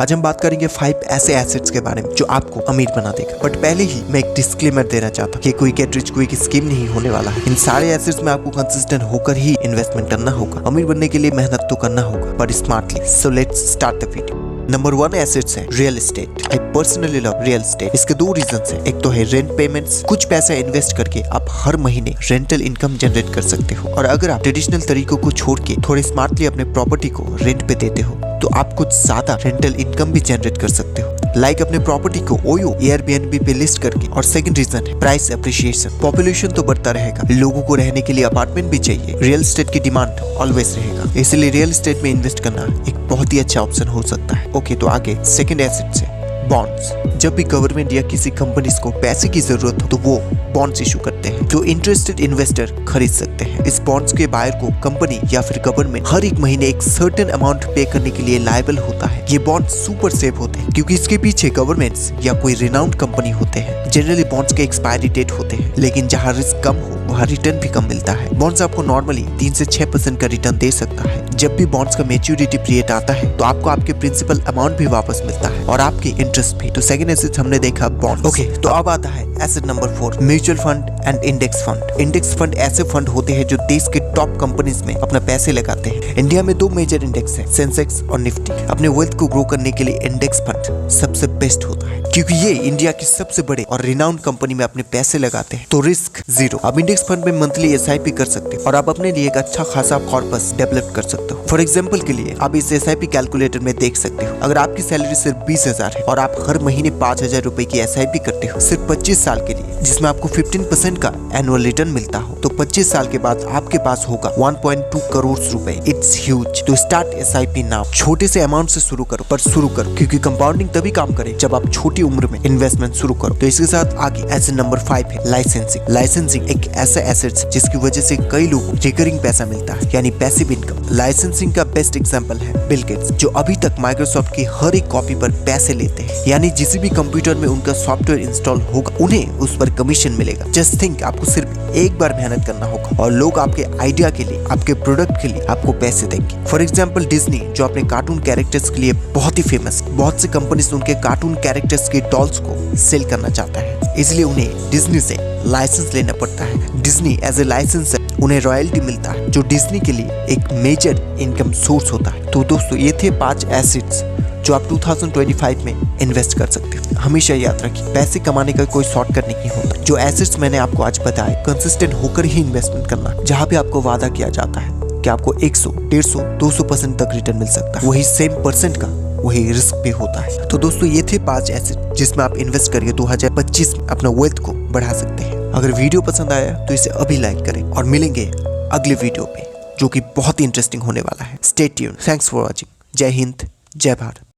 आज हम बात करेंगे 5 ऐसे एसेट्स के बारे में जो आपको अमीर बना देगा। बट पहले ही मैं एक डिस्क्लेमर देना चाहता हूँ कि कोई गेट रिच क्विक स्कीम नहीं होने वाला है। इन सारे एसेट्स में आपको कंसिस्टेंट होकर ही इन्वेस्टमेंट करना होगा। अमीर बनने के लिए मेहनत तो करना होगा but smartly. So let's start the video. Number 1 assets है real estate. I personally love real estate. इसके 2 रीजंस हैं। एक तो है रेंट पेमेंट्स। कुछ पैसा इन्वेस्ट करके आप हर महीने रेंटल इनकम जनरेट कर सकते हो। और अगर आप ट्रेडिशनल तरीकों को छोड़ के थोड़े स्मार्टली अपने प्रॉपर्टी को रेंट पे देते हो तो आप कुछ ज्यादा रेंटल इनकम भी जनरेट कर सकते हो। लाइक अपने प्रॉपर्टी को ओयो एयरबीएनबी पे लिस्ट करके। और सेकंड रीजन है प्राइस एप्रिसिएशन। पॉपुलेशन तो बढ़ता रहेगा, लोगों को रहने के लिए अपार्टमेंट भी चाहिए। रियल एस्टेट की डिमांड ऑलवेज रहेगा, इसलिए रियल एस्टेट में इन्वेस्ट करना एक बहुत ही अच्छा ऑप्शन हो सकता है। ओके, तो आगे सेकंड एसेट से बॉन्ड्स। जब भी गवर्नमेंट या किसी कंपनीज को पैसे की जरूरत हो तो वो बॉन्ड्स इशू करते हैं जो इंटरेस्टेड इन्वेस्टर खरीद सकते हैं। इस बॉन्ड्स के बायर को कंपनी या फिर गवर्नमेंट हर एक महीने एक सर्टेन अमाउंट पे करने के लिए लायबल होता है। ये बॉन्ड सुपर सेफ होते हैं क्योंकि इसके पीछे गवर्नमेंट्स या कोई रिनाउंड कंपनी होते हैं। जनरली बॉन्ड्स के एक्सपायरी डेट होते हैं, लेकिन जहाँ रिस्क कम हो वहाँ रिटर्न भी कम मिलता है। बॉन्ड्स आपको नॉर्मली 3 से 6% का रिटर्न दे सकता है। जब भी बॉन्ड्स का मैच्योरिटी पीरियड आता है तो आपको आपके प्रिंसिपल अमाउंट भी वापस मिलता है और आपके इंटरेस्ट भी। तो सेकंड एसेट हमने देखा बॉन्ड। ओके, तो अब आता है asset number 4 mutual fund and index fund. Index fund ऐसे फंड होते हैं जो देश के टॉप कंपनीज में अपना पैसे लगाते हैं। इंडिया में 2 मेजर इंडेक्स है, सेंसेक्स और निफ्टी। अपने वेल्थ को ग्रो करने के लिए इंडेक्स फंड सबसे बेस्ट होता है क्योंकि ये इंडिया की सबसे बड़े और रिनाउंड कंपनी में अपने पैसे लगाते हैं, तो रिस्क जीरो। आप इंडेक्स फंड में मंथली SIP कर सकते हो और आप अपने लिए एक अच्छा खासा कॉर्पस डेवलप कर सकते हो। फॉर एग्जाम्पल के लिए आप इस SIP कैलकुलेटर में देख सकते हो, अगर आपकी सैलरी सिर्फ 20,000 है और आप हर महीने 5,000 रुपए की SIP करते हो सिर्फ 25 साल के लिए, जिसमें आपको 15% का एनुअल रिटर्न मिलता हो, तो 25 साल के बाद आपके पास होगा 1.2 करोड़ रुपए। It's huge. तो स्टार्ट SIP नाउ। छोटे से अमाउंट से शुरू करो, पर शुरू करो क्योंकि कंपाउंडिंग तभी काम करे जब आप छोटी उम्र में इन्वेस्टमेंट शुरू करो। तो इसके साथ आगे एसेट नंबर 5 है लाइसेंसिंग। लाइसेंसिंग एक ऐसा एसेट है जिसकी वजह से कई लोगों को रिकरिंग पैसा मिलता है, यानी पैसिव इनकम। लाइसेंसिंग का बेस्ट एग्जांपल है बिल गेट्स, जो अभी तक माइक्रोसॉफ्ट की हर एक कॉपी पर पैसे लेते हैं, यानी जिस भी कंप्यूटर में उनका सॉफ्टवेयर इंस्टॉल होगा उन्हें उस पर कमीशन मिलेगा। जस्ट थिंक, आपको सिर्फ एक बार मेहनत करना होगा और लोग आपके आइडिया के लिए, आपके प्रोडक्ट के लिए आपको पैसे देंगे। फॉर एग्जाम्पल डिज्नी, जो अपने कार्टून कैरेक्टर्स के लिए बहुत ही फेमस, बहुत से कंपनीज उनके कार्टून कैरेक्टर्स के डॉल्स को सेल करना चाहता है, इसलिए उन्हें डिज्नी से लाइसेंस लेना पड़ता है। डिज्नी एज ए लाइसेंसर उन्हें रॉयल्टी मिलता है जो डिज्नी के लिए एक मेजर इनकम सोर्स होता है। तो दोस्तों, ये थे 5 एसेट्स जो आप 2025 में इन्वेस्ट कर सकते हो। हमेशा याद रखिए, पैसे कमाने का कोई शॉर्टकट नहीं होता। जो एसेट्स मैंने आपको आज बताए, कंसिस्टेंट होकर ही इन्वेस्टमेंट करना। जहाँ पे आपको वादा किया जाता है कि आपको 100, 150, 200% तक रिटर्न मिल सकता है, वही सेम परसेंट का वही रिस्क भी होता है। तो दोस्तों, ये थे 5 एसेट जिसमें आप इन्वेस्ट करके 2025 में अपना वेल्थ को बढ़ा सकते हैं। अगर वीडियो पसंद आया तो इसे अभी लाइक करें और मिलेंगे अगले वीडियो पे जो कि बहुत ही इंटरेस्टिंग होने वाला है। Stay tuned. Thanks for watching. जय हिंद, जय भारत।